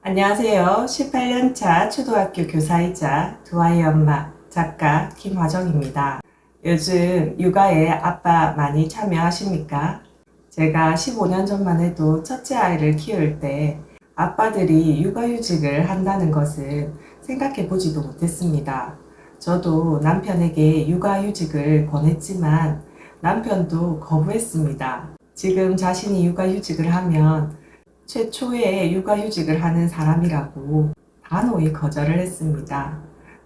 안녕하세요. 18년차 초등학교 교사이자 두 아이 엄마 작가 김화정입니다. 요즘 육아에 아빠 많이 참여하십니까? 제가 15년 전만 해도 첫째 아이를 키울 때 아빠들이 육아휴직을 한다는 것은 생각해 보지도 못했습니다. 저도 남편에게 육아휴직을 권했지만 남편도 거부했습니다. 지금 자신이 육아휴직을 하면 최초의 육아휴직을 하는 사람이라고 단호히 거절을 했습니다.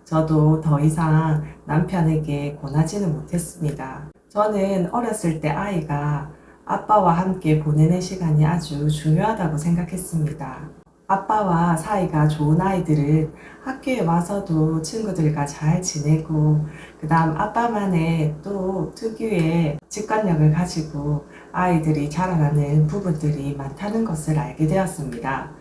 저도 더 이상 남편에게 권하지는 못했습니다. 저는 어렸을 때 아이가 아빠와 함께 보내는 시간이 아주 중요하다고 생각했습니다. 아빠와 사이가 좋은 아이들은 학교에 와서도 친구들과 잘 지내고, 그 다음 아빠만의 또 특유의 직관력을 가지고 아이들이 자라나는 부분들이 많다는 것을 알게 되었습니다.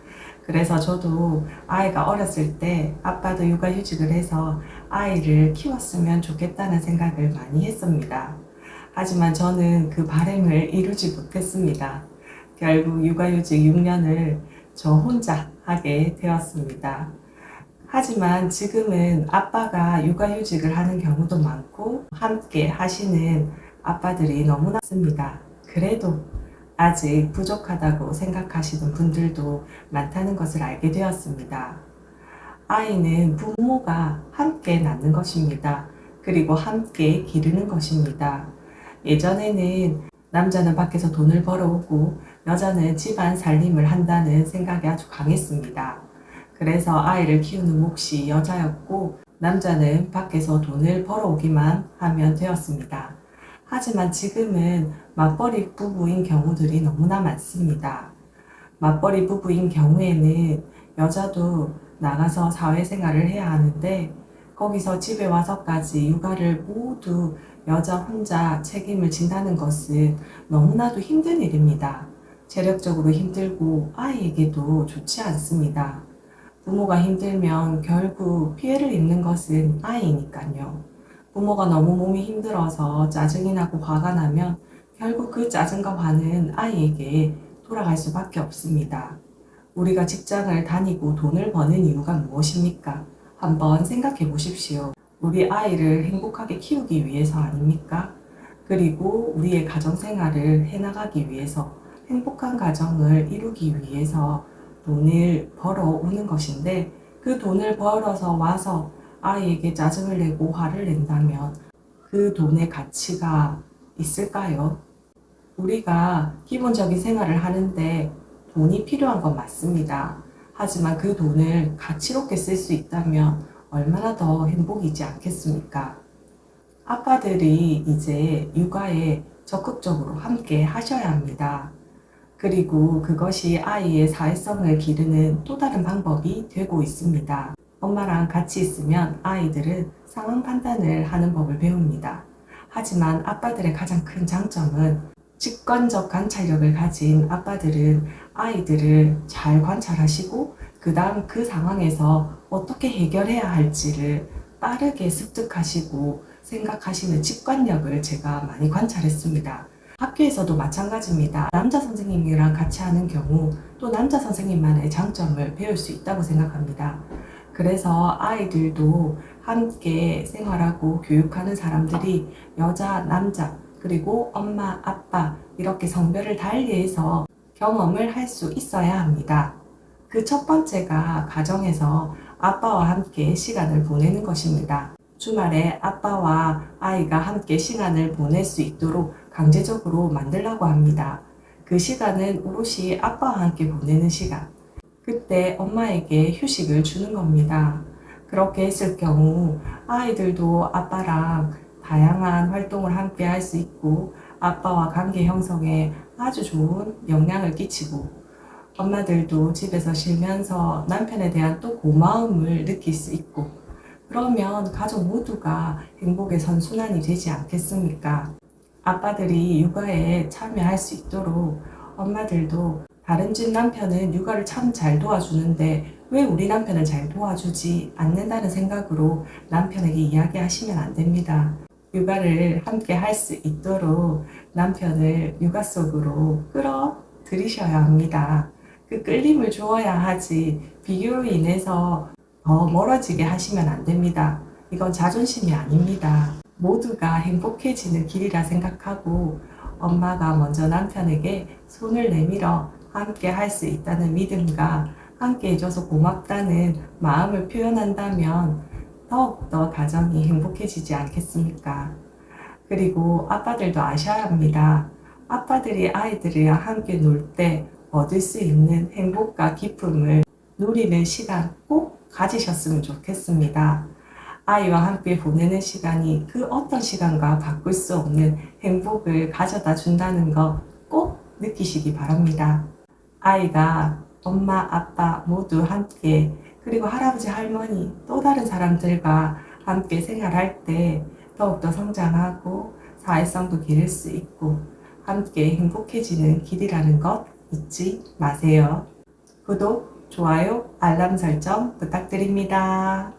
그래서 저도 아이가 어렸을 때 아빠도 육아휴직을 해서 아이를 키웠으면 좋겠다는 생각을 많이 했습니다. 하지만 저는 그 바람을 이루지 못했습니다. 결국 육아휴직 6년을 저 혼자 하게 되었습니다. 하지만 지금은 아빠가 육아휴직을 하는 경우도 많고 함께 하시는 아빠들이 너무나 많습니다. 그래도 아직 부족하다고 생각하시는 분들도 많다는 것을 알게 되었습니다. 아이는 부모가 함께 낳는 것입니다. 그리고 함께 기르는 것입니다. 예전에는 남자는 밖에서 돈을 벌어오고 여자는 집안 살림을 한다는 생각이 아주 강했습니다. 그래서 아이를 키우는 몫이 여자였고 남자는 밖에서 돈을 벌어오기만 하면 되었습니다. 하지만 지금은 맞벌이 부부인 경우들이 너무나 많습니다. 맞벌이 부부인 경우에는 여자도 나가서 사회생활을 해야 하는데 거기서 집에 와서까지 육아를 모두 여자 혼자 책임을 진다는 것은 너무나도 힘든 일입니다. 체력적으로 힘들고 아이에게도 좋지 않습니다. 부모가 힘들면 결국 피해를 입는 것은 아이니까요. 부모가 너무 몸이 힘들어서 짜증이 나고 화가 나면 결국 그 짜증과 화는 아이에게 돌아갈 수밖에 없습니다. 우리가 직장을 다니고 돈을 버는 이유가 무엇입니까? 한번 생각해 보십시오. 우리 아이를 행복하게 키우기 위해서 아닙니까? 그리고 우리의 가정생활을 해나가기 위해서, 행복한 가정을 이루기 위해서 돈을 벌어오는 것인데, 그 돈을 벌어서 와서 아이에게 짜증을 내고 화를 낸다면 그 돈의 가치가 있을까요? 우리가 기본적인 생활을 하는데 돈이 필요한 건 맞습니다. 하지만 그 돈을 가치롭게 쓸 수 있다면 얼마나 더 행복이지 않겠습니까? 아빠들이 이제 육아에 적극적으로 함께 하셔야 합니다. 그리고 그것이 아이의 사회성을 기르는 또 다른 방법이 되고 있습니다. 엄마랑 같이 있으면 아이들은 상황 판단을 하는 법을 배웁니다. 하지만 아빠들의 가장 큰 장점은 직관적 관찰력을 가진 아빠들은 아이들을 잘 관찰하시고 그 다음 그 상황에서 어떻게 해결해야 할지를 빠르게 습득하시고 생각하시는 직관력을 제가 많이 관찰했습니다. 학교에서도 마찬가지입니다. 남자 선생님이랑 같이 하는 경우 또 남자 선생님만의 장점을 배울 수 있다고 생각합니다. 그래서 아이들도 함께 생활하고 교육하는 사람들이 여자, 남자, 그리고 엄마, 아빠 이렇게 성별을 달리해서 경험을 할 수 있어야 합니다. 그 첫 번째가 가정에서 아빠와 함께 시간을 보내는 것입니다. 주말에 아빠와 아이가 함께 시간을 보낼 수 있도록 강제적으로 만들라고 합니다. 그 시간은 오롯이 아빠와 함께 보내는 시간. 그때 엄마에게 휴식을 주는 겁니다. 그렇게 했을 경우 아이들도 아빠랑 다양한 활동을 함께 할 수 있고 아빠와 관계 형성에 아주 좋은 영향을 끼치고 엄마들도 집에서 쉬면서 남편에 대한 또 고마움을 느낄 수 있고 그러면 가족 모두가 행복의 선순환이 되지 않겠습니까? 아빠들이 육아에 참여할 수 있도록 엄마들도 다른 집 남편은 육아를 참 잘 도와주는데 왜 우리 남편은 잘 도와주지 않는다는 생각으로 남편에게 이야기하시면 안 됩니다. 육아를 함께 할 수 있도록 남편을 육아 속으로 끌어들이셔야 합니다. 그 끌림을 주어야 하지 비교로 인해서 더 멀어지게 하시면 안 됩니다. 이건 자존심이 아닙니다. 모두가 행복해지는 길이라 생각하고 엄마가 먼저 남편에게 손을 내밀어 함께 할 수 있다는 믿음과 함께 해줘서 고맙다는 마음을 표현한다면 더욱더 가정이 행복해지지 않겠습니까? 그리고 아빠들도 아셔야 합니다. 아빠들이 아이들이랑 함께 놀 때 얻을 수 있는 행복과 기쁨을 누리는 시간 꼭 가지셨으면 좋겠습니다. 아이와 함께 보내는 시간이 그 어떤 시간과 바꿀 수 없는 행복을 가져다 준다는 거 꼭 느끼시기 바랍니다. 아이가 엄마, 아빠 모두 함께 그리고 할아버지, 할머니 또 다른 사람들과 함께 생활할 때 더욱더 성장하고 사회성도 기를 수 있고 함께 행복해지는 길이라는 것 잊지 마세요. 구독, 좋아요, 알람 설정 부탁드립니다.